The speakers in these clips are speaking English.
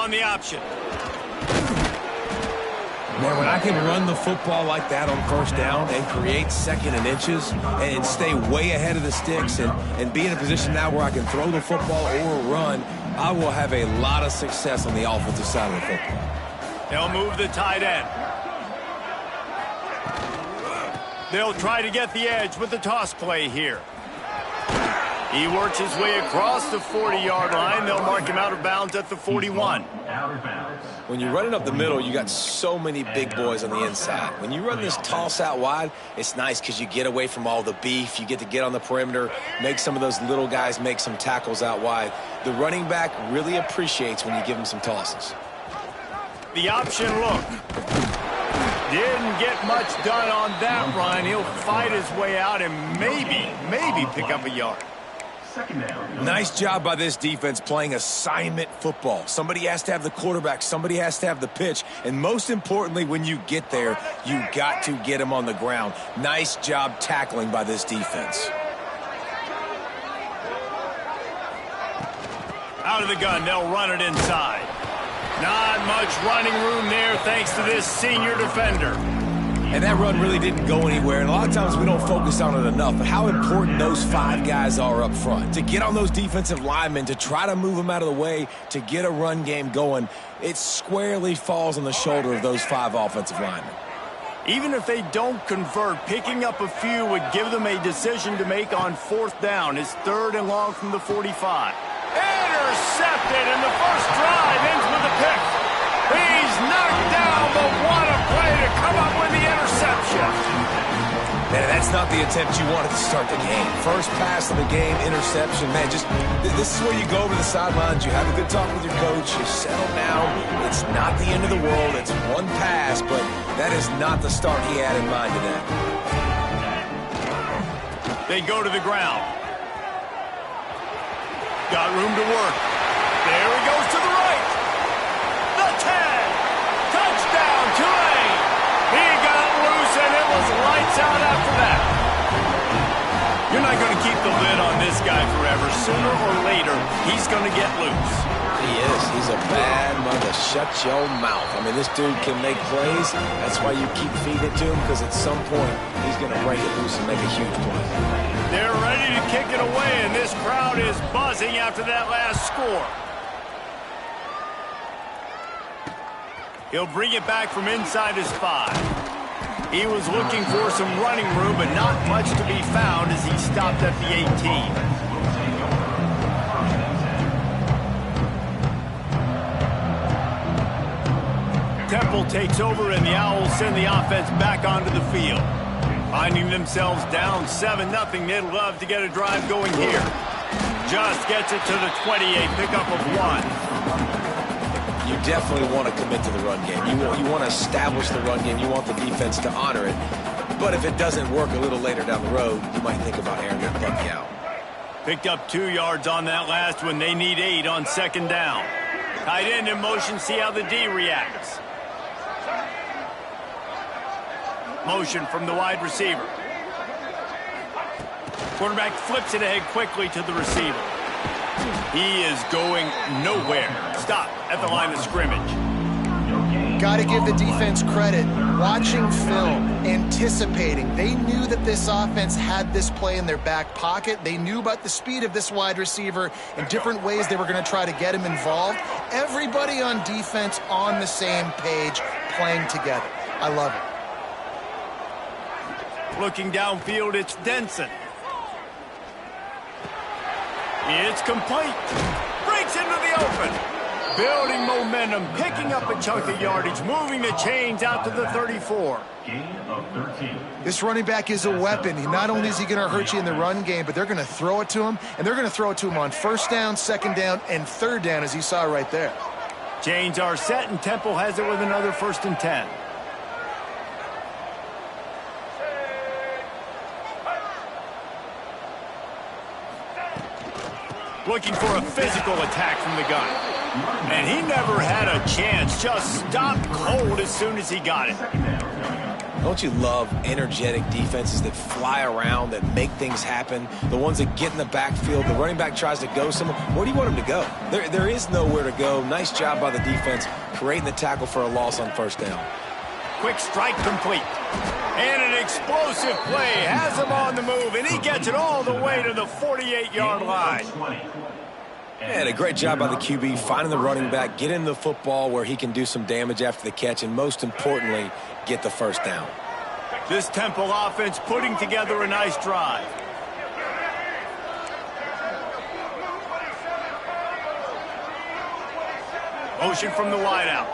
on the option. Man, when I can run the football like that on first down and create second and inches and stay way ahead of the sticks and be in a position now where I can throw the football or run, I will have a lot of success on the offensive side of the football. They'll move the tight end. They'll try to get the edge with the toss play here. He works his way across the 40-yard line. They'll mark him out of bounds at the 41. When you're running up the middle, you got so many big boys on the inside. When you run this toss out wide, it's nice because you get away from all the beef. You get to get on the perimeter, make some of those little guys make some tackles out wide. The running back really appreciates when you give him some tosses. The option look. Didn't get much done on that run. He'll fight his way out and maybe pick up a yard. Nice job by this defense playing assignment football. Somebody has to have the quarterback. Somebody has to have the pitch. And most importantly, when you get there, you got to get him on the ground. Nice job tackling by this defense. Out of the gun, they'll run it inside. Not much running room there thanks to this senior defender. And that run really didn't go anywhere. And a lot of times we don't focus on it enough. But how important those 5 guys are up front. To get on those defensive linemen, to try to move them out of the way, to get a run game going, it squarely falls on the shoulder of those 5 offensive linemen. Even if they don't convert, picking up a few would give them a decision to make on 4th down. It's 3rd and long from the 45. Intercepted, and the first drive ends with a pick. He's knocked down, but what a play to come up with the interception. Man, that's not the attempt you wanted to start the game. First pass of the game, interception. Man, this is where you go over the sidelines. You have a good talk with your coach. You settle down. It's not the end of the world. It's one pass, but that is not the start he had in mind today. They go to the ground. Got room to work. There he goes to the right. The 10. Touchdown, Tulane. He got loose, and it was lights out after that. You're not going to keep the lid on this guy forever. Sooner or later, he's going to get loose. He is. He's a bad mother. Shut your mouth. I mean, this dude can make plays. That's why you keep feeding it to him, because at some point, he's going to break it loose and make a huge play. They're ready to kick it away, and this crowd is buzzing after that last score. He'll bring it back from inside his 5. He was looking for some running room, but not much to be found as he stopped at the 18. Temple takes over, and the Owls send the offense back onto the field. Finding themselves down 7-0, they'd love to get a drive going here. Just gets it to the 28, pickup of 1. You definitely want to commit to the run game. You want to establish the run game. You want the defense to honor it. But if it doesn't work a little later down the road, you might think about airing that puppy out. Picked up 2 yards on that last one. They need 8 on 2nd down. Tight end in motion, see how the D reacts. Motion from the wide receiver. Quarterback flips it ahead quickly to the receiver. He is going nowhere. Stop at the line of scrimmage. Got to give the defense credit. Watching film, anticipating. They knew that this offense had this play in their back pocket. They knew about the speed of this wide receiver and different ways they were going to try to get him involved. Everybody on defense on the same page, playing together. I love it. Looking downfield, it's Denson. It's complete. Breaks into the open. Building momentum, picking up a chunk of yardage, moving the chains out to the 34. Gain of 13. This running back is a weapon. Not only is he going to hurt you in the run game, but they're going to throw it to him, and they're going to throw it to him on 1st down, 2nd down, and 3rd down, as you saw right there. Chains are set, and Temple has it with another 1st and 10. Looking for a physical attack from the gun. And he never had a chance. Just stopped cold as soon as he got it. Don't you love energetic defenses that fly around, that make things happen? The ones that get in the backfield, the running back tries to go somewhere. Where do you want him to go? There is nowhere to go. Nice job by the defense creating the tackle for a loss on first down. Quick strike complete. And an explosive play has him on the move, and he gets it all the way to the 48-yard line. And a great job by the QB finding the running back, getting the football where he can do some damage after the catch, and most importantly, get the first down. This Temple offense putting together a nice drive. Motion from the wideout.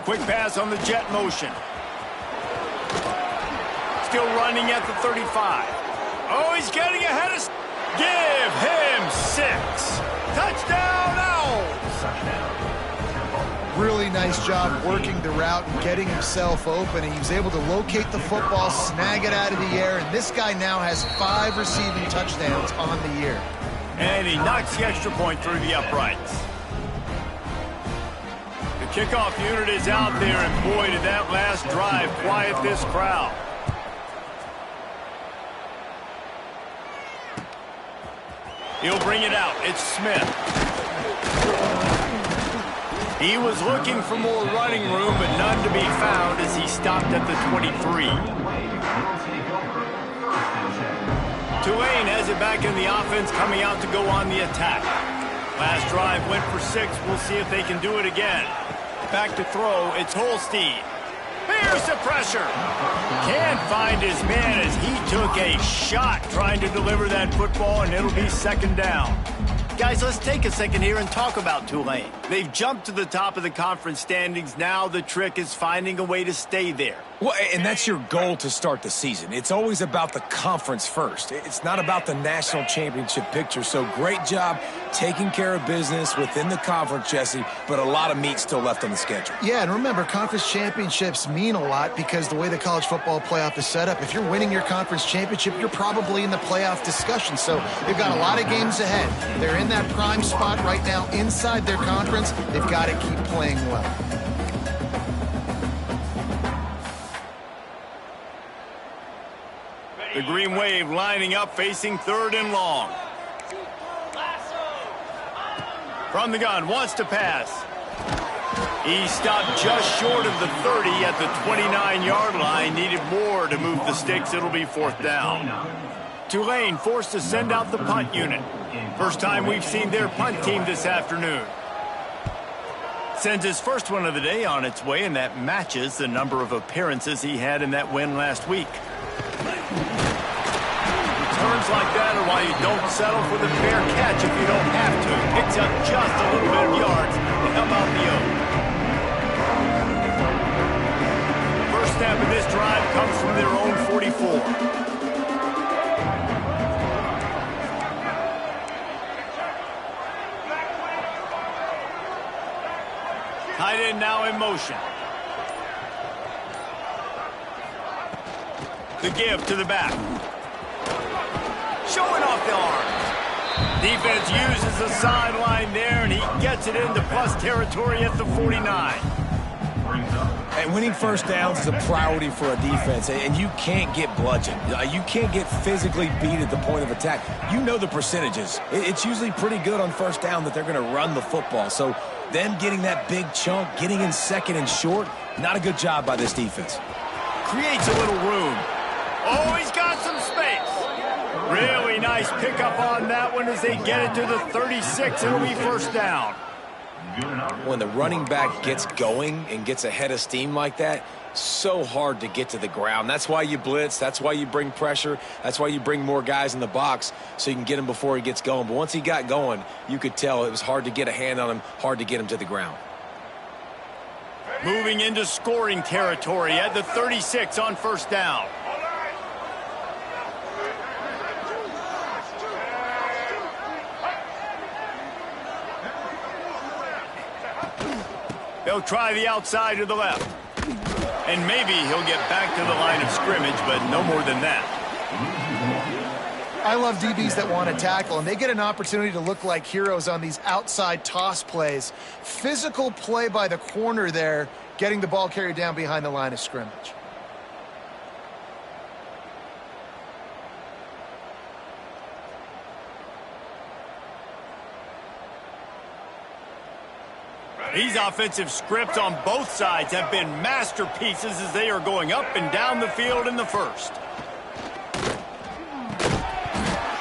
Quick pass on the jet motion. Still running at the 35. Oh, he's getting ahead of... Give him 6. Touchdown, Owls! Really nice job working the route and getting himself open. He was able to locate the football, snag it out of the air, and this guy now has 5 receiving touchdowns on the year. And he knocks the extra point through the uprights. The kickoff unit is out there, and boy, did that last drive quiet this crowd. He'll bring it out. It's Smith. He was looking for more running room, but none to be found as he stopped at the 23. Tulane has it back in the offense, coming out to go on the attack. Last drive went for 6. We'll see if they can do it again. Back to throw. It's Holstein. Here's the pressure. Can't find his man as he took a shot trying to deliver that football, and it'll be second down. Guys, let's take a second here and talk about Tulane. They've jumped to the top of the conference standings. Now the trick is finding a way to stay there. Well, and that's your goal to start the season. It's always about the conference first. It's not about the national championship picture. So great job taking care of business within the conference, Jesse, but a lot of meat still left on the schedule. Yeah, and remember, conference championships mean a lot because the way the college football playoff is set up, if you're winning your conference championship, you're probably in the playoff discussion. So they've got a lot of games ahead. They're in that prime spot right now inside their conference. They've got to keep playing well. The Green Wave lining up, facing 3rd and long. From the gun, wants to pass. He stopped just short of the 30 at the 29-yard line. Needed more to move the sticks. It'll be 4th down. Tulane forced to send out the punt unit. First time we've seen their punt team this afternoon. Sends his first one of the day on its way, and that matches the number of appearances he had in that win last week. Returns like that are why you don't settle for the fair catch if you don't have to. Picks up just a little bit of yards to help out the O. First snap of this drive comes from their own 44. Tight end now in motion. The give to the back. Showing off the arm. Defense uses the sideline there, and he gets it into plus territory at the 49. And winning first downs is a priority for a defense, and you can't get bludgeoned. You can't get physically beat at the point of attack. You know the percentages. It's usually pretty good on first down that they're going to run the football. So them getting that big chunk, getting in second and short, not a good job by this defense. Creates a little room. Oh, he's got some space. Really nice pickup on that one as they get it to the 36. It'll be first down. When the running back gets going and gets ahead of steam like that, so hard to get to the ground. That's why you blitz. That's why you bring pressure. That's why you bring more guys in the box so you can get him before he gets going. But once he got going, you could tell it was hard to get a hand on him, hard to get him to the ground. Moving into scoring territory at the 36 on first down. They'll try the outside to the left. And maybe he'll get back to the line of scrimmage, but no more than that. I love DBs that want to tackle, and they get an opportunity to look like heroes on these outside toss plays. Physical play by the corner there, getting the ball carried down behind the line of scrimmage. These offensive scripts on both sides have been masterpieces as they are going up and down the field in the first.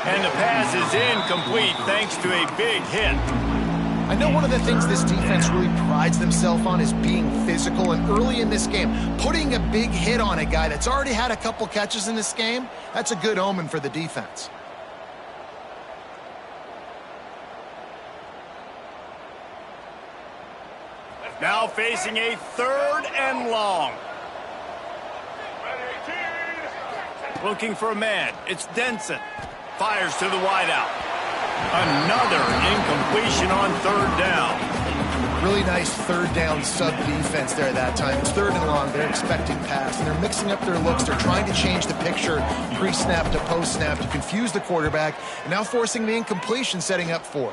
And the pass is incomplete thanks to a big hit. I know one of the things this defense really prides themselves on is being physical, and early in this game, putting a big hit on a guy that's already had a couple catches in this game, that's a good omen for the defense. Now facing a 3rd and long. Looking for a man. It's Denson. Fires to the wideout. Another incompletion on 3rd down. Really nice 3rd down sub-defense there that time. It's 3rd and long. They're expecting pass, and they're mixing up their looks. They're trying to change the picture pre-snap to post-snap to confuse the quarterback, and now forcing the incompletion, setting up 4th.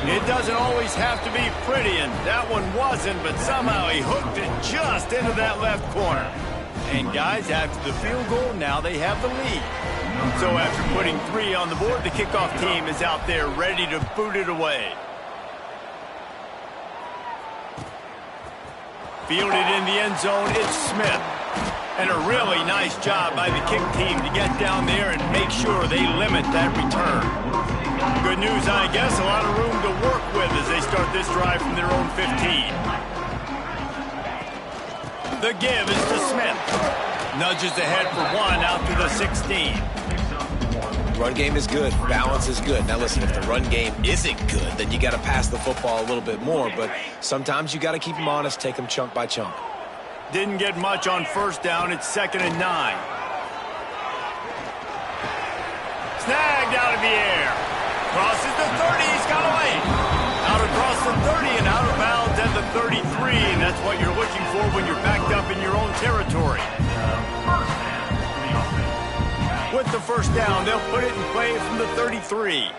It doesn't always have to be pretty, and that one wasn't, but somehow he hooked it just into that left corner. And guys, after the field goal, now they have the lead. So after putting 3 on the board, the kickoff team is out there ready to boot it away. Fielded in the end zone, it's Smith. And a really nice job by the kick team to get down there and make sure they limit that return. Good news, I guess, a lot of room to work with as they start this drive from their own 15. The give is to Smith. Nudges ahead for 1 out to the 16. Run game is good. Balance is good. Now listen, if the run game isn't good, then you got to pass the football a little bit more. But sometimes you got to keep them honest, take them chunk by chunk. Didn't get much on 1st down. It's 2nd and 9. Snagged out of the air. Crosses the 30. He's got away. Out across the 30 and out of bounds at the 33. And that's what you're looking for when you're backed up in your own territory. With the 1st down, they'll put it in play from the 33.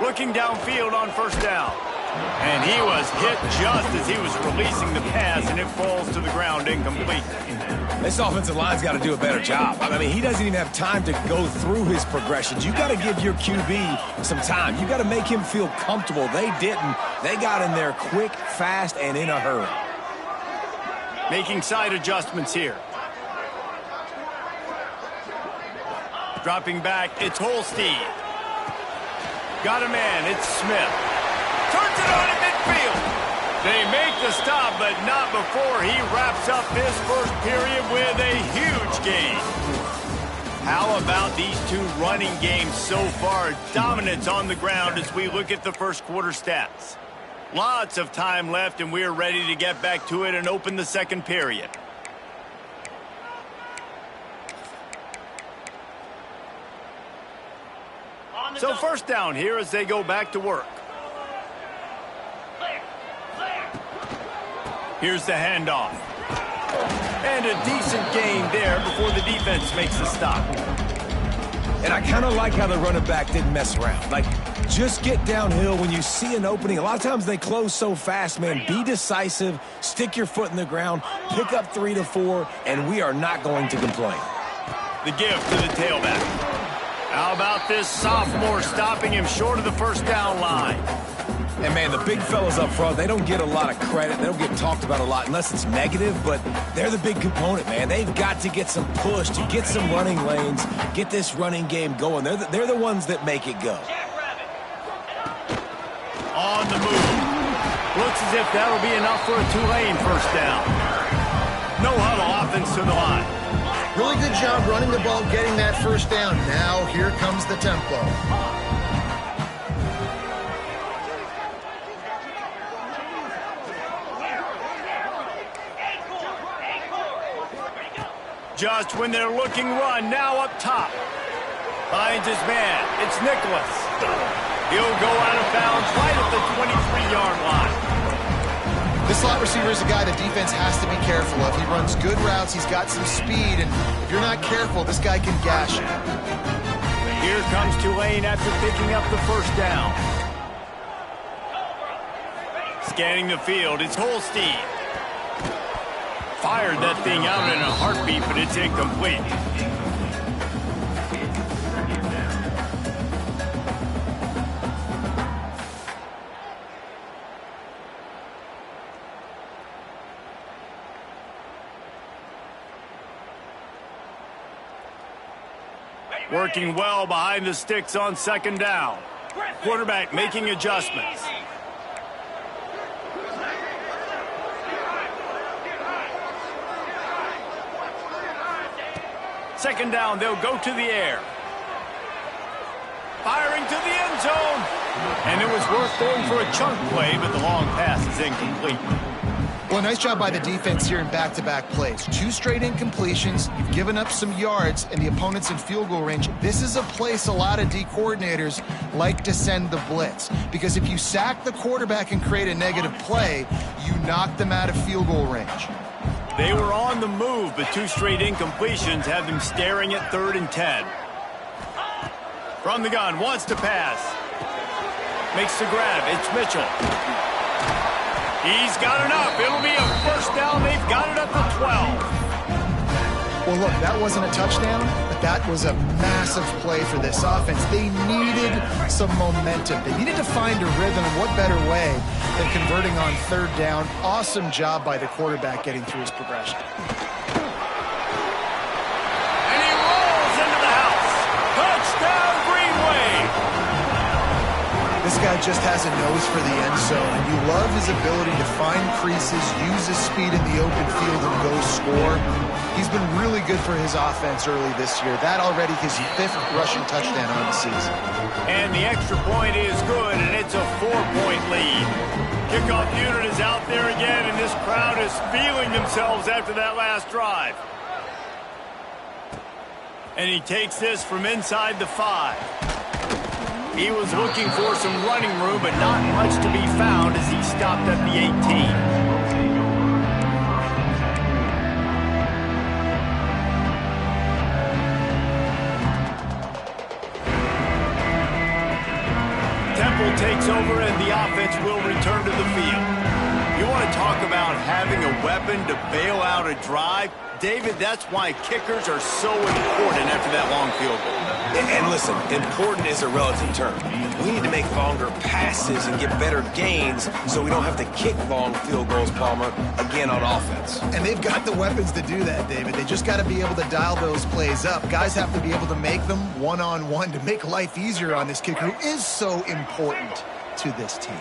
Looking downfield on 1st down. And he was hit just as he was releasing the pass, and it falls to the ground incomplete. This offensive line's got to do a better job. I mean, he doesn't even have time to go through his progressions. You got to give your QB some time. You got to make him feel comfortable. They didn't. They got in there quick, fast, and in a hurry. Making side adjustments here. Dropping back, it's Holstein. Got a man, it's Smith. Turns it on in midfield. They make the stop, but not before he wraps up this first period with a huge gain. How about these 2 running games so far? Dominance on the ground as we look at the first quarter stats. Lots of time left, and we're ready to get back to it and open the 2nd period. So 1st down here as they go back to work. Here's the handoff. And a decent gain there before the defense makes the stop. And I kind of like how the running back didn't mess around. Like, just get downhill when you see an opening. A lot of times they close so fast, man. Be decisive, stick your foot in the ground, pick up 3 to 4, and we are not going to complain. The give to the tailback. How about this sophomore stopping him short of the 1st down line? And, man, the big fellas up front, they don't get a lot of credit. They don't get talked about a lot unless it's negative, but they're the big component, man. They've got to get some push, to get some running lanes, get this running game going. They're the ones that make it go. On the move. Looks as if that'll be enough for a Tulane 1st down. No huddle offense to the line. Really good job running the ball, getting that 1st down. Now here comes the tempo. Just when they're looking run, now up top. Finds his man. It's Nicholas. He'll go out of bounds right at the 23-yard line. This slot receiver is a guy the defense has to be careful of. He runs good routes. He's got some speed, and if you're not careful, this guy can gash you. Here comes Tulane after picking up the 1st down. Scanning the field, it's Holstein. Fired that thing out in a heartbeat, but it's incomplete. Working well behind the sticks on second down. Quarterback making adjustments. Second down, they'll go to the air. Firing to the end zone. And it was worth going for a chunk play, but the long pass is incomplete. Well, nice job by the defense here in back-to-back plays. 2 straight incompletions. You've given up some yards, and the opponent's in field goal range. This is a place a lot of D coordinators like to send the blitz, because if you sack the quarterback and create a negative play, you knock them out of field goal range. They were on the move, but 2 straight incompletions have them staring at 3rd and 10. From the gun, wants to pass. Makes the grab. It's Mitchell. He's got enough. It'll be a first down. They've got it up to 12. Well, look, that wasn't a touchdown, but that was a massive play for this offense. They needed some momentum. They needed to find a rhythm, and what better way than converting on 3rd down. Awesome job by the quarterback getting through his progression. And he rolls into the house. Touchdown, Greenway. This guy just has a nose for the end zone, and you love his ability to find creases, use his speed in the open field, and go score. He's been really good for his offense early this year. That already his 5th rushing touchdown on the season. And the extra point is good, and it's a 4-point lead. Kickoff unit is out there again, and this crowd is feeling themselves after that last drive. And he takes this from inside the 5. He was looking for some running room, but not much to be found as he stopped at the 18. Temple takes over, and the offense will return to the field. You want to talk about having a weapon to bail out a drive? David, that's why kickers are so important after that long field goal. And listen, important is a relative term. We need to make longer passes and get better gains so we don't have to kick long field goals, Palmer, again on offense. And they've got the weapons to do that, David. They just got to be able to dial those plays up. Guys have to be able to make them one-on-one to make life easier on this kicker, who is so important to this team.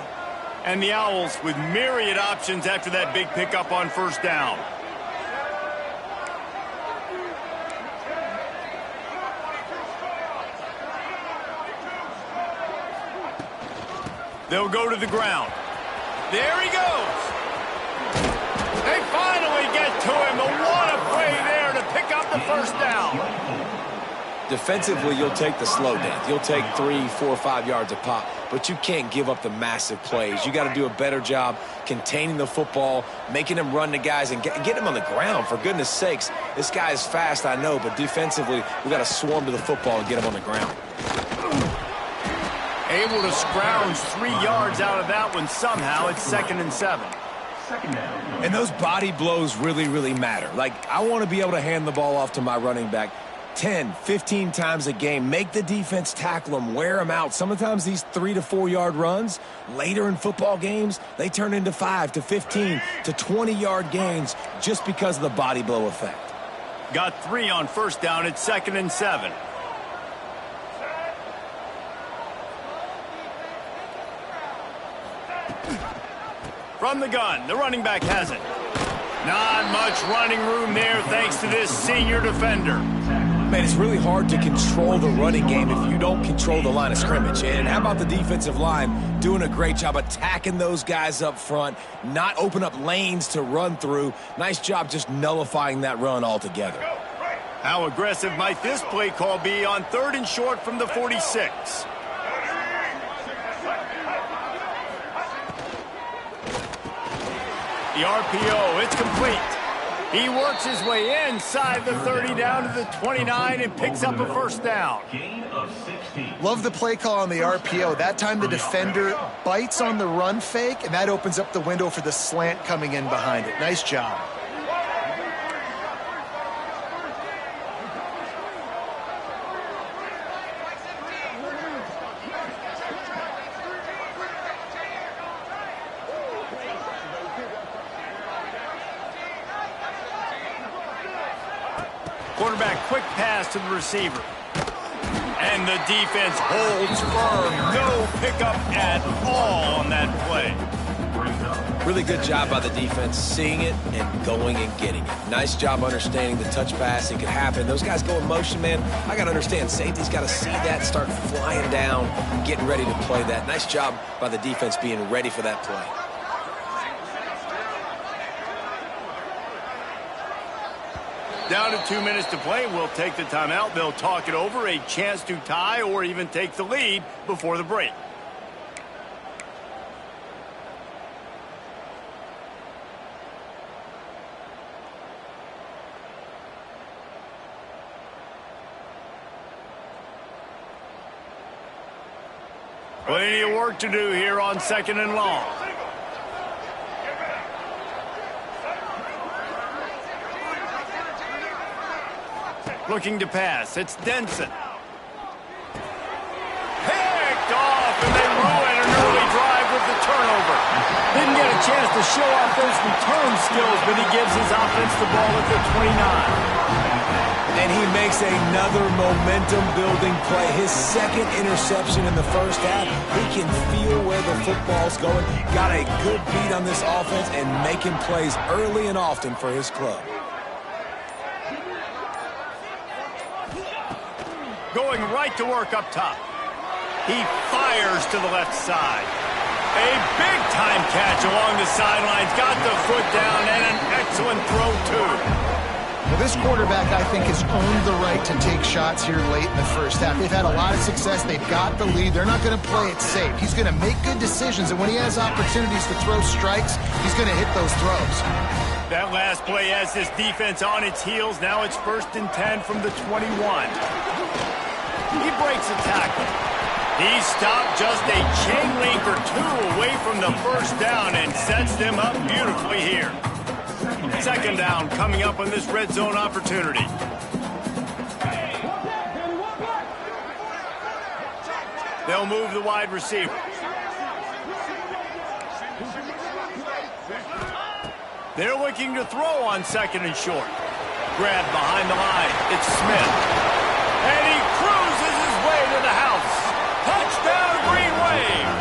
And the Owls with myriad options after that big pickup on 1st down. They'll go to the ground. There he goes. They finally get to him. But what a play there to pick up the 1st down. Defensively, you'll take the slow downs. You'll take 3, 4, 5 yards a pop, but you can't give up the massive plays. You got to do a better job containing the football, making them run the guys, and get them on the ground. For goodness sakes, this guy is fast, I know, but defensively, we got to swarm to the football and get him on the ground. Able to scrounge 3 yards out of that one somehow. It's 2nd and 7. And those body blows really, really matter. Like, I want to be able to hand the ball off to my running back 10, 15 times a game. Make the defense tackle them, wear them out. Sometimes these 3 to 4 yard runs, later in football games, they turn into 5 to 15 to 20 yard gains just because of the body blow effect. Got 3 on 1st down. It's 2nd and 7. From the gun, the running back has it. Not much running room there thanks to this senior defender. Man, it's really hard to control the running game if you don't control the line of scrimmage. And how about the defensive line doing a great job attacking those guys up front, not open up lanes to run through. Nice job just nullifying that run altogether. How aggressive might this play call be on 3rd and short from the 46? The RPO, it's complete. He works his way inside the 30 down to the 29 and picks up a 1st down. Love the play call on the RPO. That time the defender bites on the run fake, and that opens up the window for the slant coming in behind it. Nice job. Quarterback, quick pass to the receiver. And the defense holds firm. No pickup at all on that play. Really good job by the defense, seeing it and going and getting it. Nice job understanding the touch pass. It could happen. Those guys go in motion, man. I got to understand, safety's got to see that, start flying down, getting ready to play that. Nice job by the defense being ready for that play. Down to 2 minutes to play. We'll take the timeout. They'll talk it over. A chance to tie or even take the lead before the break. Plenty of work to do here on 2nd and long. Looking to pass. It's Denson. Picked off, and they ruin an early drive with the turnover. Didn't get a chance to show off those return skills, but he gives his offense the ball at the 29. And he makes another momentum-building play. His second interception in the first half. He can feel where the football's going. Got a good beat on this offense and making plays early and often for his club. Going right to work up top. He fires to the left side. A big-time catch along the sidelines. Got the foot down and an excellent throw, too. Well, this quarterback, I think, has earned the right to take shots here late in the first half. They've had a lot of success. They've got the lead. They're not going to play it safe. He's going to make good decisions, and when he has opportunities to throw strikes, he's going to hit those throws. That last play has this defense on its heels. Now it's 1st and 10 from the 21. He breaks a tackle. He stopped just a chain link or two away from the first down and sets them up beautifully here. 2nd down coming up on this red zone opportunity. They'll move the wide receiver. They're looking to throw on 2nd and short. Grab behind the line. It's Smith. And he cruises his way to the house. Touchdown, Green Wave.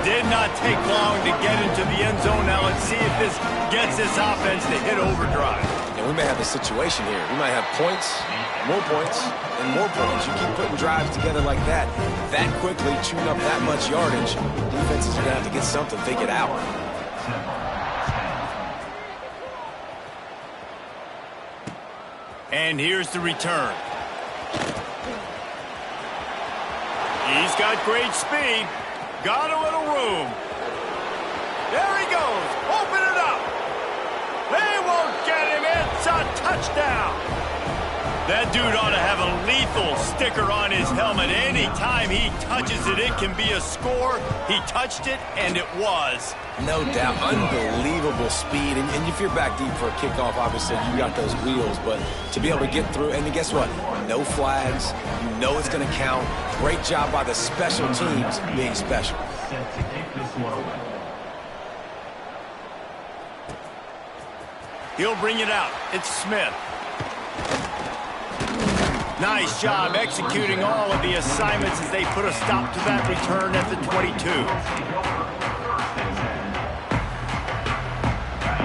Did not take long to get into the end zone. Now let's see if this gets this offense to hit overdrive. And we may have a situation here. We might have points, and more points. You keep putting drives together like that quickly, chewing up that much yardage, defenses are going to have to get something figured out. And here's the return. He's got great speed. Got a little room. There he goes. Open it up. They won't get him. It's a touchdown. That dude ought to have a lethal sticker on his helmet. Anytime he touches it, it can be a score. He touched it, and it was. No doubt. Unbelievable speed. And if you're back deep for a kickoff, obviously you got those wheels. But to be able to get through, and guess what? No flags. You know it's going to count. Great job by the special teams being special. He'll bring it out. It's Smith. Nice job executing all of the assignments as they put a stop to that return at the 22.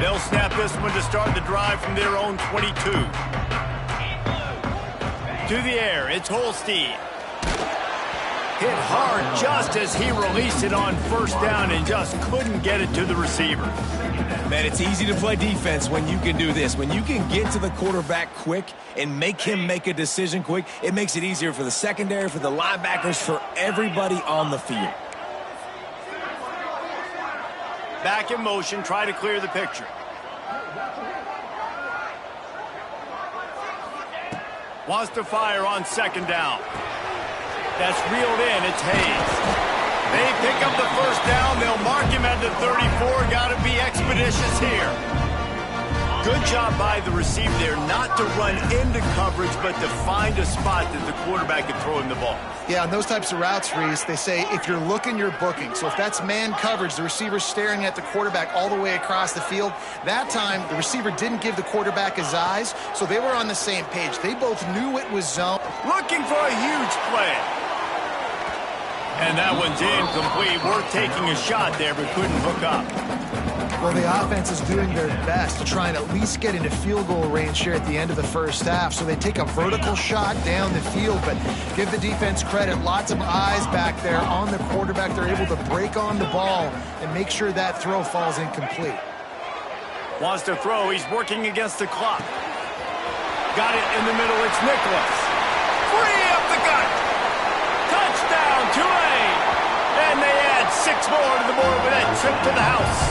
They'll snap this one to start the drive from their own 22. To the air, it's Holstein. Hit hard just as he released it on 1st down and just couldn't get it to the receiver. Man, it's easy to play defense when you can do this. When you can get to the quarterback quick and make him make a decision quick, it makes it easier for the secondary, for the linebackers, for everybody on the field. Back in motion, try to clear the picture. Wants to fire on 2nd down. That's reeled in. It's Hayes. They pick up the first down. They'll mark him at the 34. Got to be expeditious here. Good job by the receiver there, not to run into coverage, but to find a spot that the quarterback can throw him the ball. Yeah, on those types of routes, Reese, they say if you're looking, you're booking. So if that's man coverage, the receiver's staring at the quarterback all the way across the field. That time, the receiver didn't give the quarterback his eyes, so they were on the same page. They both knew it was zone. Looking for a huge play. And that one's incomplete. Worth taking a shot there, but couldn't hook up. Well, the offense is doing their best to try and at least get into field goal range here at the end of the first half. So they take a vertical shot down the field, but give the defense credit. Lots of eyes back there on the quarterback. They're able to break on the ball and make sure that throw falls incomplete. Wants to throw. He's working against the clock. Got it in the middle. It's Nicholas. Free up the gut. Touchdown, Tulane. And they add 6 more to the board with that trip to the house.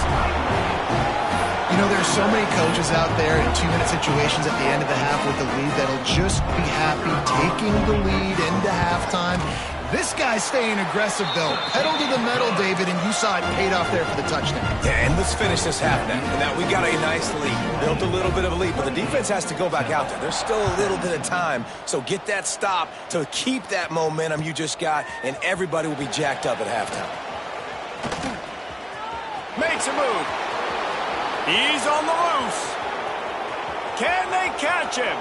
You know, there's so many coaches out there in 2-minute situations at the end of the half with the lead that'll just be happy taking the lead into halftime. This guy's staying aggressive, though. Pedal to the metal, David, and you saw it paid off there for the touchdown. Yeah, and let's finish this half now. Now, we got a nice lead. Built a little bit of a lead, but the defense has to go back out there. There's still a little bit of time, so get that stop to keep that momentum you just got, and everybody will be jacked up at halftime. Makes a move. He's on the loose. Can they catch him?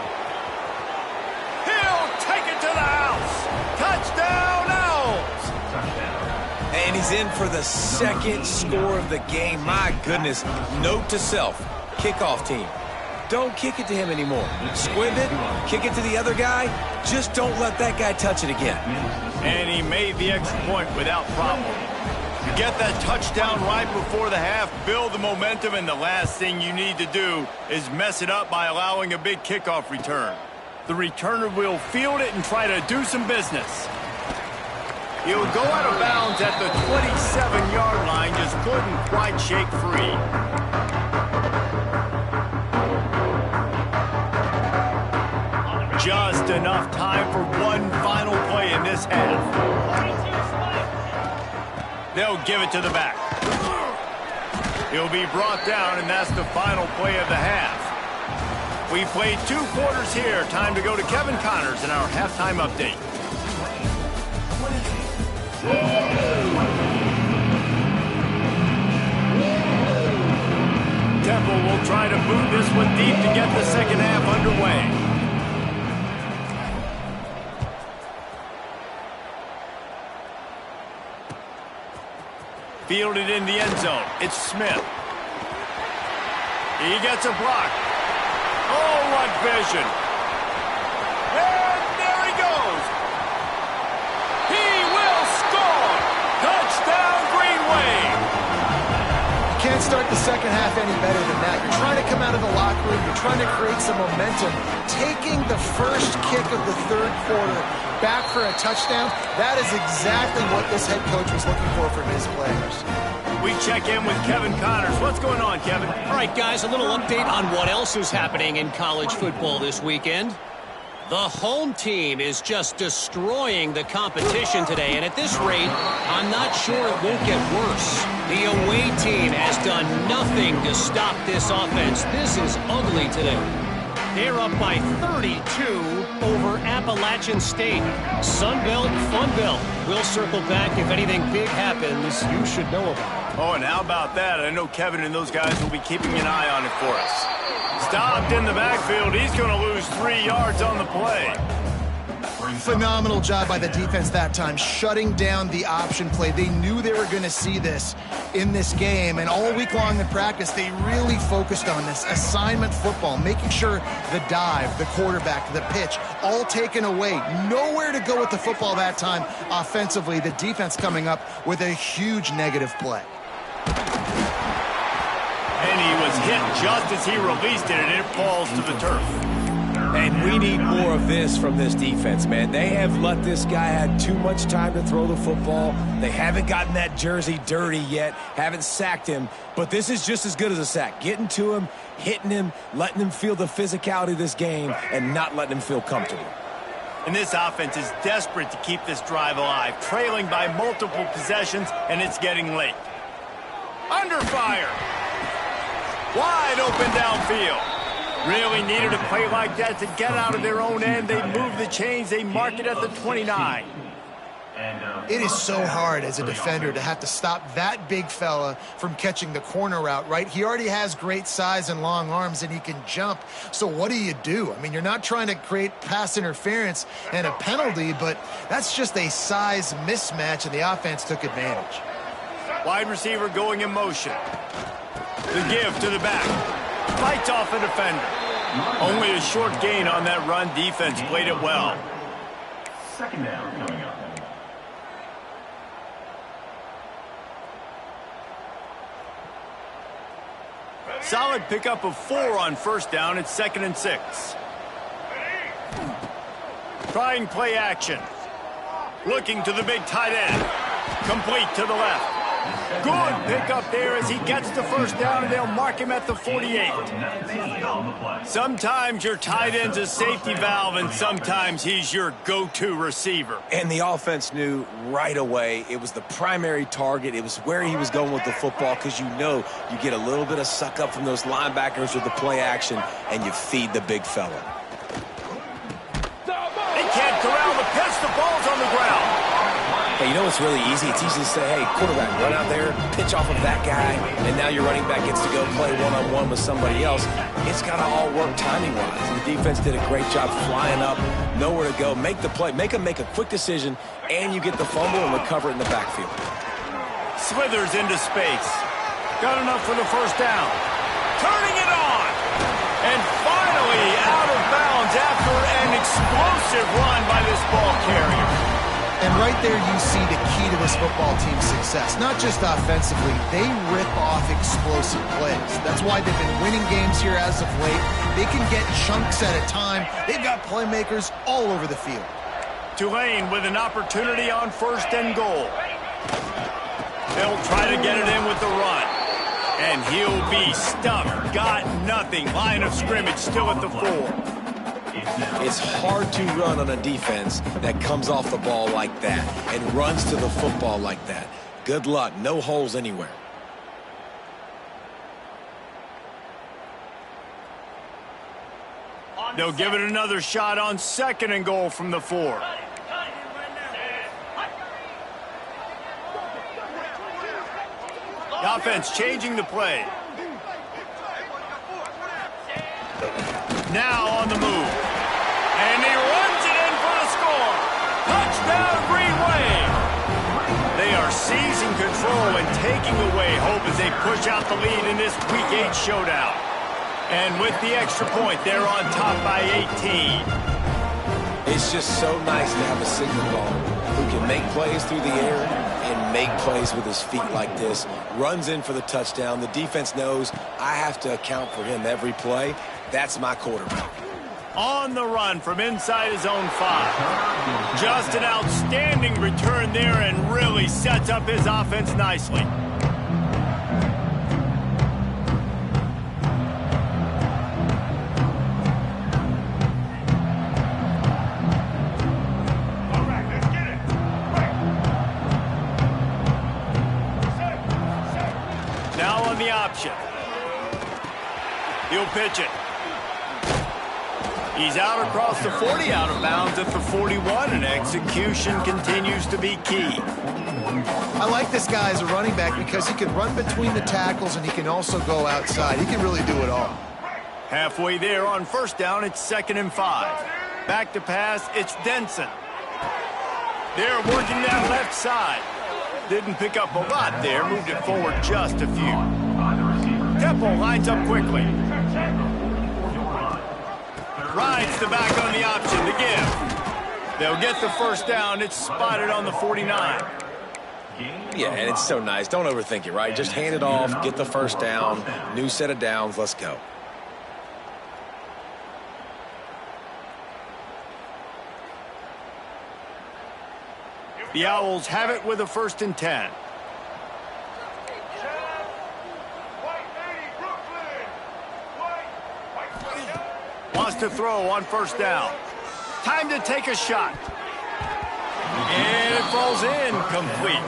He'll take it to the house. Touchdown, Owls. And he's in for the second score of the game. My goodness. Note to self, kickoff team. Don't kick it to him anymore. Squib it, kick it to the other guy. Just don't let that guy touch it again. And he made the extra point without problem. Get that touchdown right before the half, build the momentum, and the last thing you need to do is mess it up by allowing a big kickoff return. The returner will field it and try to do some business. He'll go out of bounds at the 27-yard line, just couldn't quite shake free. Just enough time for one final play in this half. They'll give it to the back. He'll be brought down, and that's the final play of the half. We played 2 quarters here. Time to go to Kevin Connors in our halftime update. Temple will try to boot this one deep to get the second half underway. Fielded in the end zone. It's Smith. He gets a block. Oh, what vision. And there he goes. He will score. Touchdown, Green Wave. You can't start the second half any better than that. You're trying to come out of the locker room. You're trying to create some momentum. Taking the first kick of the third quarter back for a touchdown, that is exactly what this head coach was looking for from his players. We check in with Kevin Connors. What's going on, Kevin? All right, guys, a little update on what else is happening in college football this weekend. The home team is just destroying the competition today, and at this rate, I'm not sure it won't get worse. The away team has done nothing to stop this offense. This is ugly today. They're up by 32 over Appalachian State. Sunbelt, Funbelt. We'll circle back if anything big happens you should know about. Oh, and how about that? I know Kevin and those guys will be keeping an eye on it for us. Stopped in the backfield. He's going to lose 3 yards on the play. Phenomenal job by the defense that time, shutting down the option play. They knew they were going to see this in this game, and all week long in practice, they really focused on this assignment football, making sure the dive, the quarterback, the pitch, all taken away. Nowhere to go with the football that time offensively. The defense coming up with a huge negative play. And he was hit just as he released it, and it falls to the turf. And we need more of this from this defense, man. They have let this guy have too much time to throw the football. They haven't gotten that jersey dirty yet, haven't sacked him. But this is just as good as a sack. Getting to him, hitting him, letting him feel the physicality of this game, and not letting him feel comfortable. And this offense is desperate to keep this drive alive, trailing by multiple possessions, and it's getting late. Under fire. Wide open downfield. Really needed a play like that to get out of their own end. They move the chains. They mark it at the 29. It is so hard as a defender to have to stop that big fella from catching the corner route, right? He already has great size and long arms, and he can jump. So what do? I mean, you're not trying to create pass interference and a penalty, but that's just a size mismatch, and the offense took advantage. Wide receiver going in motion. The give to the back. Fights off a defender. Only a short gain on that run. Defense played it well. Second down coming up. Solid pickup of 4 on first down. It's 2nd and 6. Trying play action. Looking to the big tight end. Complete to the left. Good pickup there as he gets the first down, and they'll mark him at the 48. Sometimes your tight end's a safety valve, and sometimes he's your go-to receiver. And the offense knew right away it was the primary target. It was where he was going with the football, because you know you get a little bit of suck up from those linebackers with the play action, and you feed the big fella. They can't corral the pitch. The ball's on the ground. Hey, you know what's really easy? It's easy to say, hey, quarterback, run out there, pitch off of that guy, and now your running back gets to go play one-on-one with somebody else. It's got to all work timing-wise. And the defense did a great job flying up, nowhere to go, make the play, make a quick decision, and you get the fumble and recover it in the backfield. Slithers into space. Got enough for the first down. Turning it on. And finally out of bounds after an explosive run by this ball carrier. And right there you see the key to this football team's success. Not just offensively, they rip off explosive plays. That's why they've been winning games here as of late. They can get chunks at a time. They've got playmakers all over the field. Tulane with an opportunity on 1st and goal. They'll try to get it in with the run. And he'll be stuffed. Got nothing. Line of scrimmage still at the 4. It's hard to run on a defense that comes off the ball like that and runs to the football like that. Good luck. No holes anywhere. They'll give it another shot on 2nd and goal from the 4. The offense changing the play. Now on the move. And he runs it in for the score. Touchdown, Green Wave. They are seizing control and taking away hope as they push out the lead in this Week 8 showdown. And with the extra point, they're on top by 18. It's just so nice to have a signal ball who can make plays through the air and make plays with his feet like this. Runs in for the touchdown. The defense knows I have to account for him every play. That's my quarterback. On the run from inside his own 5. Just an outstanding return there and really sets up his offense nicely. Now on the option. He'll pitch it. He's out across the 40, out of bounds at the 41, and execution continues to be key. I like this guy as a running back because he can run between the tackles and he can also go outside. He can really do it all. Halfway there on 1st down, it's 2nd and 5. Back to pass, it's Denson. They're working that left side. Didn't pick up a lot there, moved it forward just a few. Temple lines up quickly. Rides the back on the option to give. They'll get the first down. It's spotted on the 49. Yeah, and it's so nice. Don't overthink it, right? Just hand it off, get the first down, new set of downs, let's go. The Owls have it with a 1st and 10. Wants to throw on 1st down. Time to take a shot. And it falls in complete.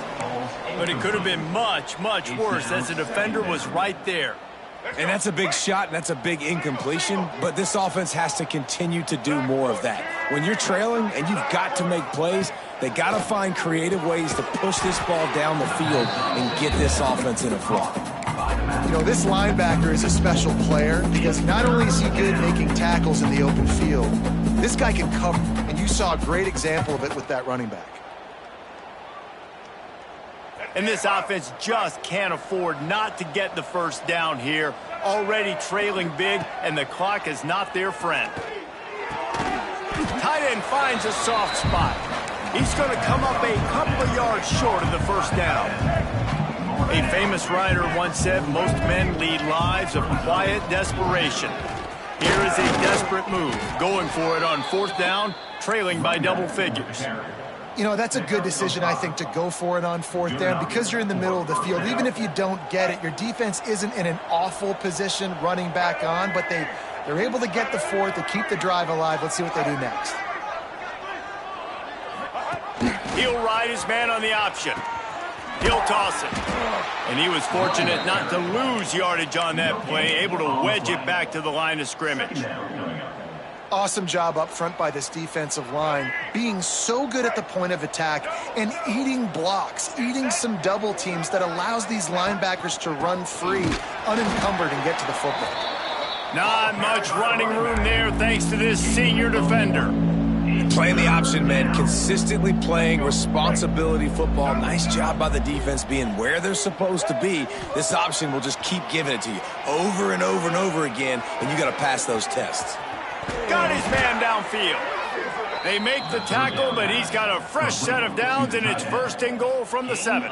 But it could have been much, much worse as the defender was right there. And that's a big shot, and that's a big incompletion, but this offense has to continue to do more of that. When you're trailing and you've got to make plays, they got to find creative ways to push this ball down the field and get this offense in a flow. You know, this linebacker is a special player because not only is he good making tackles in the open field, this guy can cover, and you saw a great example of it with that running back. And this offense just can't afford not to get the first down here. Already trailing big, and the clock is not their friend. Tight end finds a soft spot. He's going to come up a couple of yards short of the first down. A famous writer once said, most men lead lives of quiet desperation. Here is a desperate move, going for it on fourth down, trailing by double figures. You know, that's a good decision, I think, to go for it on fourth down because you're in the middle of the field. Even if you don't get it, your defense isn't in an awful position running back on, but they're able to get the fourth to keep the drive alive. Let's see what they do next. He'll ride his man on the option. He'll toss it. And he was fortunate not to lose yardage on that play, able to wedge it back to the line of scrimmage. Awesome job up front by this defensive line, being so good at the point of attack and eating blocks, eating some double teams that allows these linebackers to run free, unencumbered, and get to the football. Not much running room there thanks to this senior defender. Playing the option, man, consistently playing responsibility football. Nice job by the defense being where they're supposed to be. This option will just keep giving it to you over and over and over again, and you got to pass those tests. Got his man downfield. They make the tackle, but he's got a fresh set of downs, and it's first and goal from the 7.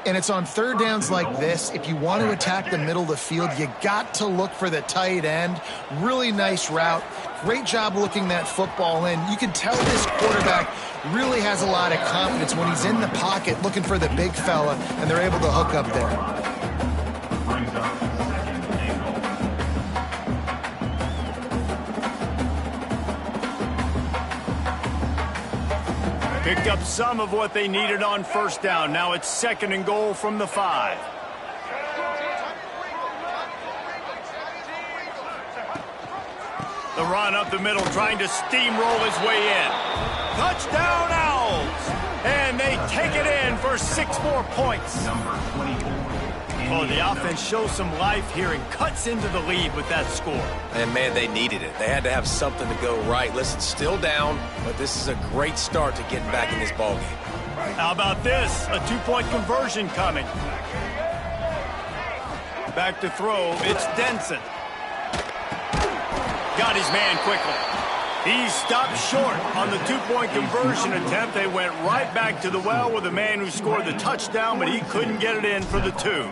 And it's on third downs like this. If you want to attack the middle of the field, you got to look for the tight end. Really nice route. Great job looking that football in. You can tell this quarterback really has a lot of confidence when he's in the pocket looking for the big fella, and they're able to hook up there. Picked up some of what they needed on first down. Now it's second and goal from the 5. The run up the middle, trying to steamroll his way in. Touchdown Owls! And they take it in for 6 more points. Oh, the offense shows some life here and cuts into the lead with that score. And, man, they needed it. They had to have something to go right. Listen, still down, but this is a great start to getting back in this ballgame. How about this? A 2-point conversion coming. Back to throw. It's Denson. Got his man quickly. He stopped short on the 2-point conversion attempt. They went right back to the well with the man who scored the touchdown, but he couldn't get it in for the 2.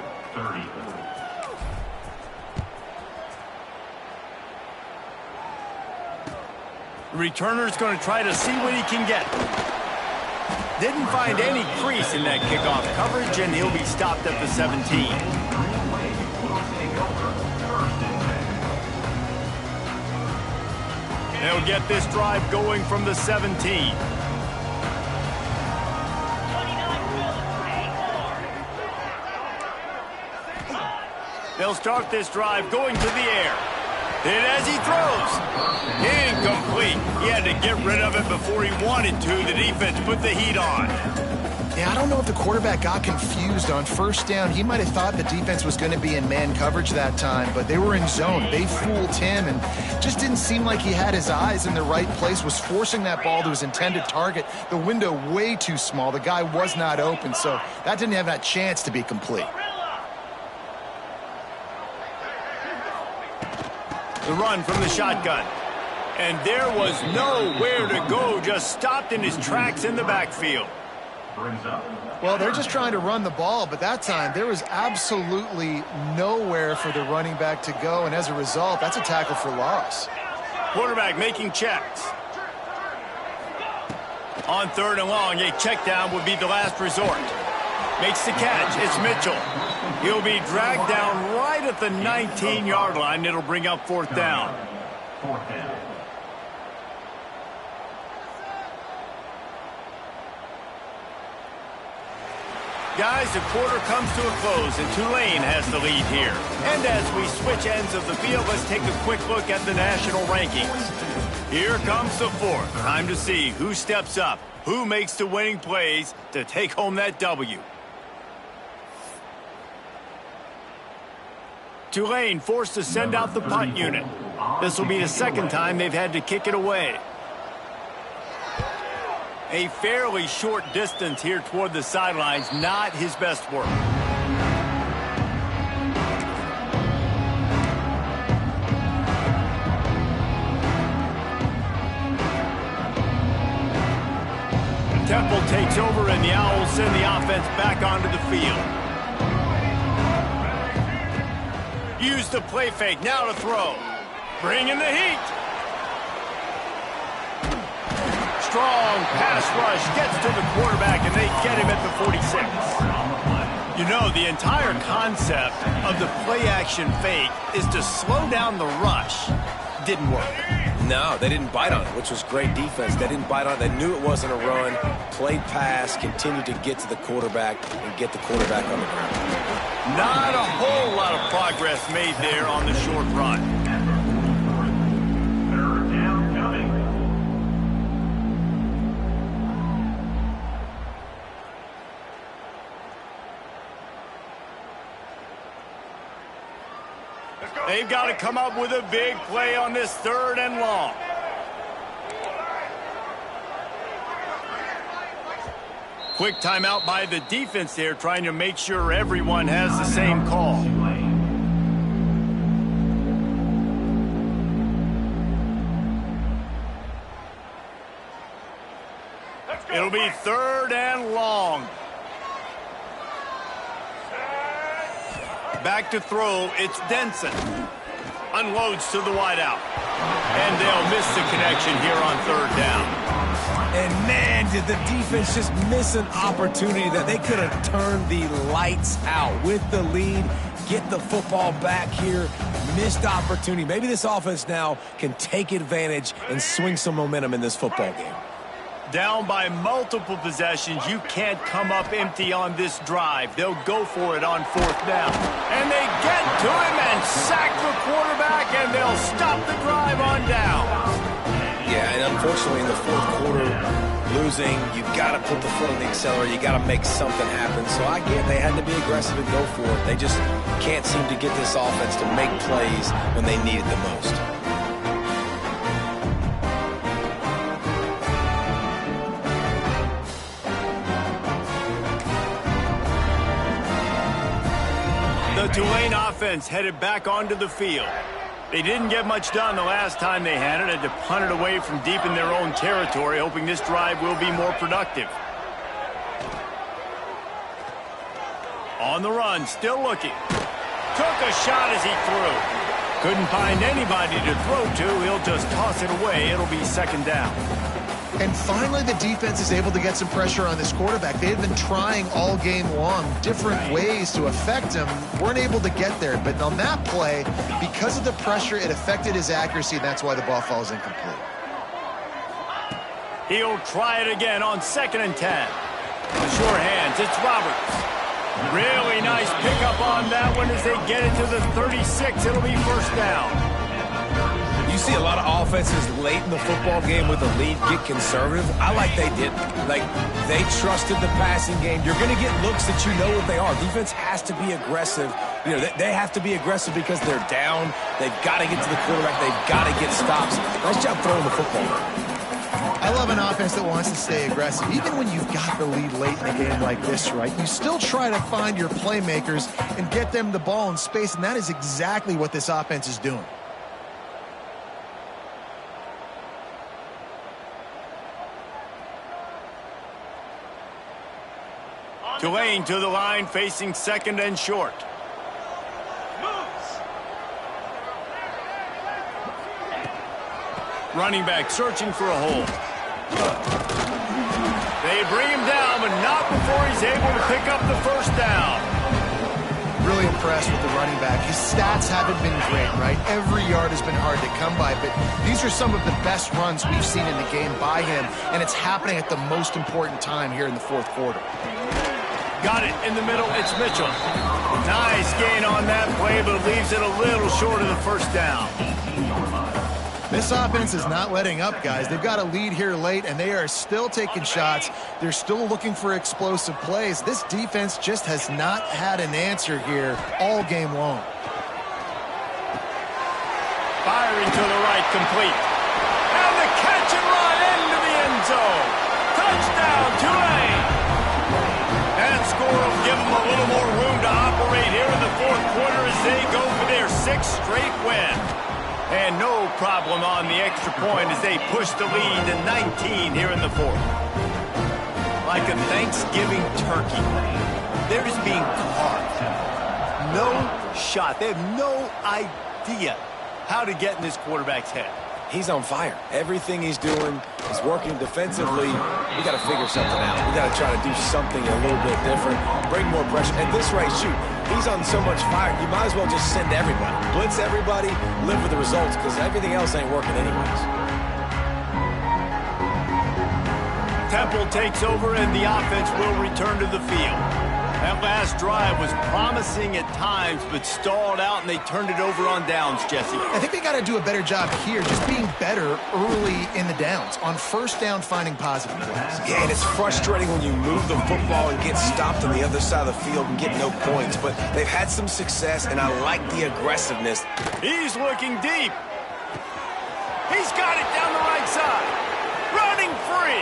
The returner's going to try to see what he can get. Didn't find any crease in that kickoff coverage, and he'll be stopped at the 17. They'll get this drive going from the 17. They'll start this drive going to the air. And as he throws, incomplete. He had to get rid of it before he wanted to. The defense put the heat on. Yeah, I don't know if the quarterback got confused on first down. He might have thought the defense was going to be in man coverage that time, but they were in zone. They fooled him and just didn't seem like he had his eyes in the right place, was forcing that ball to his intended target. The window way too small. The guy was not open, so that didn't have that chance to be complete. The run from the shotgun. And there was nowhere to go, just stopped in his tracks in the backfield. Well, they're just trying to run the ball, but that time there was absolutely nowhere for the running back to go, and as a result, that's a tackle for loss. Quarterback making checks. On third and long, a check down would be the last resort. Makes the catch. It's Mitchell. He'll be dragged down right at the 19-yard line. It'll bring up fourth down. Guys, the quarter comes to a close, and Tulane has the lead here. And as we switch ends of the field, let's take a quick look at the national rankings. Here comes the fourth. Time to see who steps up, who makes the winning plays to take home that W. Tulane forced to send out the punt unit. This will be the second time they've had to kick it away. A fairly short distance here toward the sidelines, not his best work. Temple takes over, and the Owls send the offense back onto the field. Use the play fake, now to throw. Bring in the heat. Strong pass rush gets to the quarterback, and they get him at the 46. You know, the entire concept of the play-action fake is to slow down the rush. Didn't work. No, they didn't bite on it, which was great defense. They didn't bite on it. They knew it wasn't a run, played pass, continued to get to the quarterback and get the quarterback on the ground. Not a whole lot of progress made there on the short run. Third down coming. They've got to come up with a big play on this 3rd and long. Quick timeout by the defense there, trying to make sure everyone has the same call. It'll be 3rd and long. Back to throw, it's Denson. Unloads to the wideout. And they'll miss the connection here on 3rd down. And man, did the defense just miss an opportunity that they could have turned the lights out with the lead, get the football back here, missed opportunity. Maybe this offense now can take advantage and swing some momentum in this football game. Down by multiple possessions, you can't come up empty on this drive. They'll go for it on 4th down. And they get to him and sack the quarterback, and they'll stop the drive on down. Yeah, and unfortunately in the 4th quarter, losing, you got to put the foot on the accelerator. You got to make something happen. So I get they had to be aggressive and go for it. They just can't seem to get this offense to make plays when they need it the most. The Tulane offense headed back onto the field. They didn't get much done the last time they had it. Had to punt it away from deep in their own territory, hoping this drive will be more productive. On the run, still looking. Took a shot as he threw. Couldn't find anybody to throw to. He'll just toss it away. It'll be 2nd down. And finally, the defense is able to get some pressure on this quarterback. They had been trying all game long different ways to affect him. Weren't able to get there. But on that play, because of the pressure, it affected his accuracy, and that's why the ball falls incomplete. He'll try it again on 2nd and 10. Sure hands, it's Roberts. Really nice pickup on that one as they get it to the 36. It'll be 1st down. You see a lot of offenses late in the football game with the lead get conservative. I like they did. Like, they trusted the passing game. You're going to get looks that you know what they are. Defense has to be aggressive. You know, they have to be aggressive because they're down. They've got to get to the quarterback. They've got to get stops. Nice job throwing the football. I love an offense that wants to stay aggressive. Even when you've got the lead late in a game like this, right, you still try to find your playmakers and get them the ball in space, and that is exactly what this offense is doing. Tulane to the line, facing 2nd and short. Running back searching for a hole. They bring him down, but not before he's able to pick up the 1st down. Really impressed with the running back. His stats haven't been great, right? Every yard has been hard to come by, but these are some of the best runs we've seen in the game by him, and it's happening at the most important time here in the 4th quarter. Got it in the middle. It's Mitchell. Nice gain on that play, but leaves it a little short of the first down. This offense is not letting up, guys. They've got a lead here late, and they are still taking shots. They're still looking for explosive plays. This defense just has not had an answer here all game long. Firing to the right, complete. And the catch and run into the end zone. Touchdown, Tulane. That score will give them a little more room to operate here in the fourth quarter as they go for their 6th straight win. And no problem on the extra point as they push the lead to 19 here in the fourth. Like a Thanksgiving turkey, they're just being carved. No shot. They have no idea how to get in this quarterback's head. He's on fire. Everything he's doing is working defensively. We got to figure something out. We got to try to do something a little bit different, bring more pressure. At this rate, shoot, he's on so much fire, you might as well just send everybody. Blitz everybody, live with the results, because everything else ain't working anyways. Temple takes over, and the offense will return to the field. That last drive was promising at times, but stalled out, and they turned it over on downs, Jesse. I think they got to do a better job here, just being better early in the downs. On first down, finding positive plays. Yeah, and it's frustrating when you move the football and get stopped on the other side of the field and get no points. But they've had some success, and I like the aggressiveness. He's looking deep. He's got it down the right side. Running free.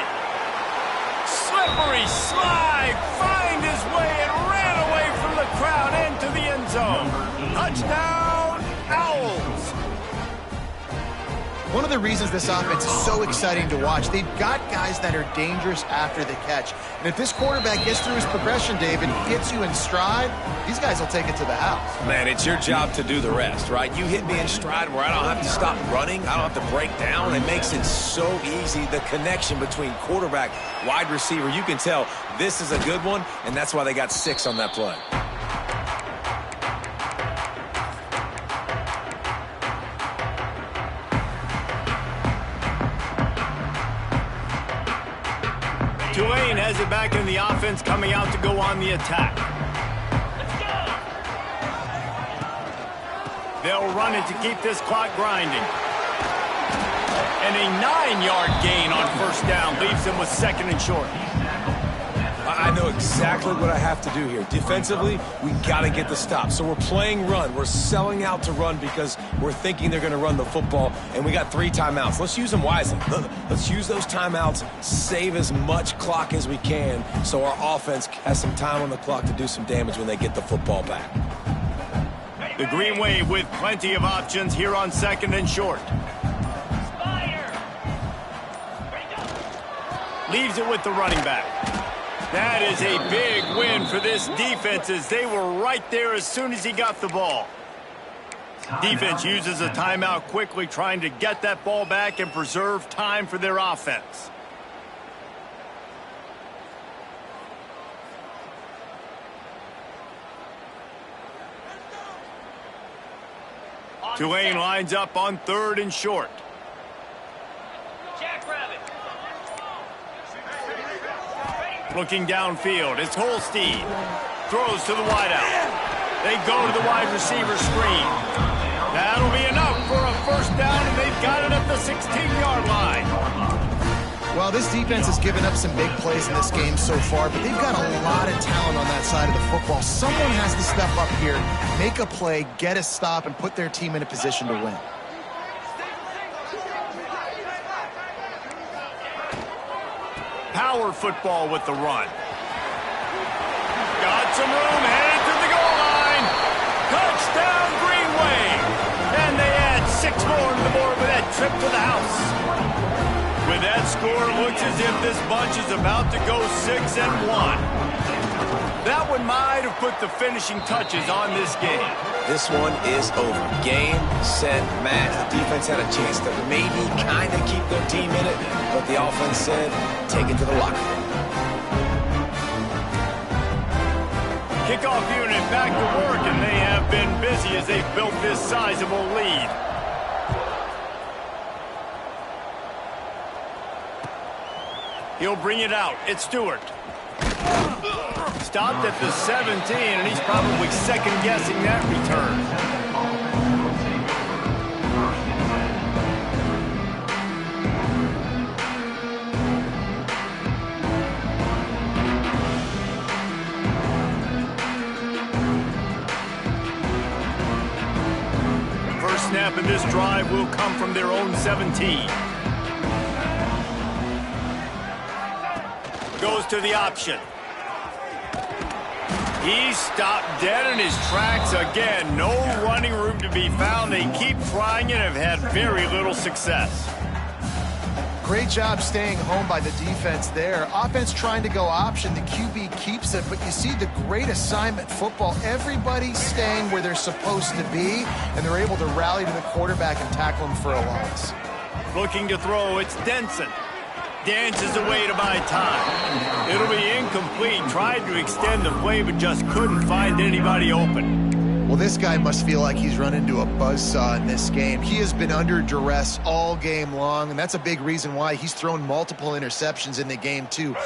Slippery slide. Find his way and ran away from the crowd into the end zone. Touchdown, Owls. One of the reasons this offense is so exciting to watch, they've got guys that are dangerous after the catch. And if this quarterback gets through his progression, David, gets you in stride, these guys will take it to the house. Man, it's your job to do the rest, right? You hit me in stride where I don't have to stop running. I don't have to break down. It makes it so easy. The connection between quarterback, wide receiver, you can tell this is a good one, and that's why they got 6 on that play. Tulane has it back in the offense, coming out to go on the attack. They'll run it to keep this clock grinding. And a 9-yard gain on first down leaves them with 2nd and short. I know exactly what I have to do here. Defensively, we got to get the stop. So we're playing run. We're selling out to run because we're thinking they're going to run the football, and we got 3 timeouts. Let's use them wisely. Let's use those timeouts, save as much clock as we can so our offense has some time on the clock to do some damage when they get the football back. The Green Wave with plenty of options here on 2nd and short. Leaves it with the running back. That is a big win for this defense as they were right there as soon as he got the ball. Defense uses a timeout quickly, trying to get that ball back and preserve time for their offense. Tulane lines up on 3rd and short. Looking downfield, it's Holstein. Throws to the wideout. They go to the wide receiver screen. That'll be enough for a first down, and they've got it at the 16-yard line. Well, this defense has given up some big plays in this game so far, but they've got a lot of talent on that side of the football. Someone has to step up here, make a play, get a stop, and put their team in a position to win. Power football with the run. Got some room, headed to the goal line. Touchdown, Green Wave. And they add 6 more to the board with that trip to the house. With that score, it looks as if this bunch is about to go 6-1. That one might have put the finishing touches on this game. This one is over. Game, set, match. The defense had a chance to maybe kind of keep their team in it, but the offense said, take it to the locker room. Kickoff unit back to work, and they have been busy as they've built this sizable lead. He'll bring it out. It's Stewart. Stopped at the 17, and he's probably second-guessing that return. First snap of this drive will come from their own 17. Goes to the option. He's stopped dead in his tracks again. No running room to be found. They keep trying and have had very little success. Great job staying home by the defense there. Offense trying to go option. The QB keeps it, but you see the great assignment football. Everybody staying where they're supposed to be, and they're able to rally to the quarterback and tackle him for a loss. Looking to throw, it's Denson. Dances away to buy time. It'll be incomplete. Tried to extend the play, but just couldn't find anybody open. Well, this guy must feel like he's run into a buzzsaw in this game. He has been under duress all game long, and that's a big reason why he's thrown multiple interceptions in the game, too.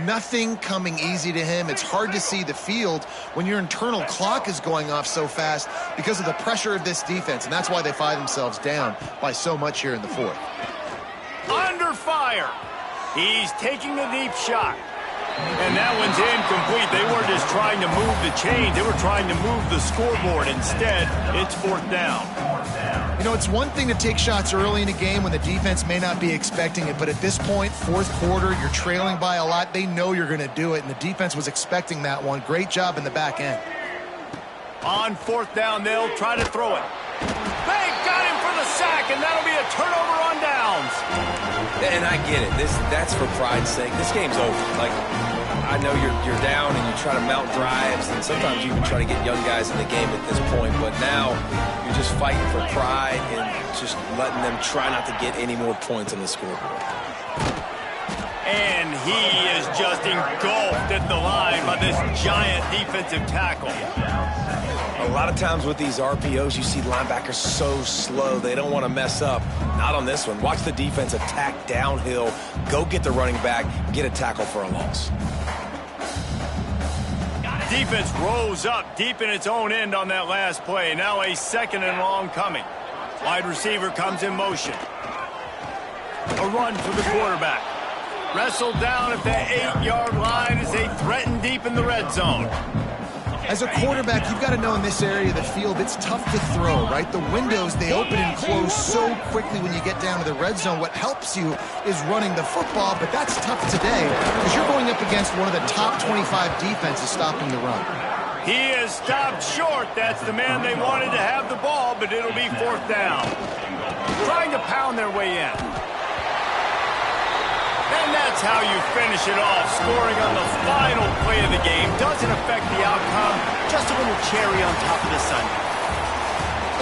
Nothing coming easy to him. It's hard to see the field when your internal clock is going off so fast because of the pressure of this defense, and that's why they find themselves down by so much here in the fourth. Under fire. He's taking a deep shot. And that one's incomplete. They weren't just trying to move the chains. They were trying to move the scoreboard. Instead, it's fourth down. You know, it's one thing to take shots early in a game when the defense may not be expecting it, but at this point, fourth quarter, you're trailing by a lot. They know you're going to do it, and the defense was expecting that one. Great job in the back end. On fourth down, they'll try to throw it. They got him for the sack, and that'll be a turnover on downs. And I get it. That's for pride's sake. This game's over. Like, I know you're down and you try to mount drives, and sometimes you even try to get young guys in the game at this point, but now you're just fighting for pride and just letting them try not to get any more points on the scoreboard. And he is just engulfed at the line by this giant defensive tackle. A lot of times with these RPOs, you see linebackers so slow, they don't want to mess up. Not on this one. Watch the defense attack downhill, go get the running back, get a tackle for a loss. Defense rose up deep in its own end on that last play. Now a second and long coming. Wide receiver comes in motion. A run for the quarterback. Wrestled down at the 8-yard line as they threaten deep in the red zone. As a quarterback, you've got to know in this area of the field, it's tough to throw, right? The windows, they open and close so quickly when you get down to the red zone. What helps you is running the football, but that's tough today because you're going up against one of the top 25 defenses stopping the run. He is stopped short. That's the man they wanted to have the ball, but it'll be fourth down. Trying to pound their way in. And that's how you finish it off. Scoring on the final play of the game doesn't affect the outcome. Just a little cherry on top of the Sunday.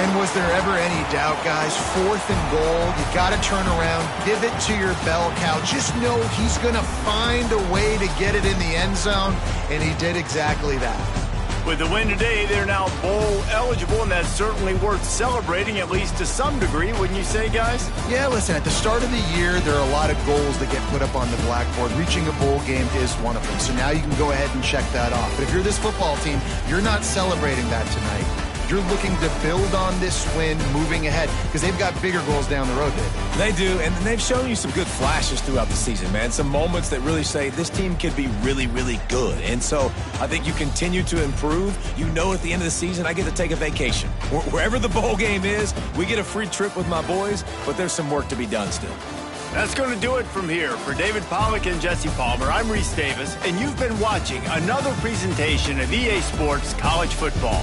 And was there ever any doubt, guys? Fourth and goal. You got to turn around. Give it to your bell cow. Just know he's going to find a way to get it in the end zone, and he did exactly that. With the win today, they're now bowl eligible, and that's certainly worth celebrating, at least to some degree, wouldn't you say, guys? Yeah, listen, at the start of the year, there are a lot of goals that get put up on the blackboard. Reaching a bowl game is one of them. So now you can go ahead and check that off. But if you're this football team, you're not celebrating that tonight. You're looking to build on this win moving ahead because they've got bigger goals down the road, David. They do, and they've shown you some good flashes throughout the season, man. Some moments that really say this team could be really, really good. And so I think you continue to improve. You know at the end of the season, I get to take a vacation. Wherever the bowl game is, we get a free trip with my boys, but there's some work to be done still. That's going to do it from here. For David Pollack and Jesse Palmer, I'm Reese Davis, and you've been watching another presentation of EA Sports College Football.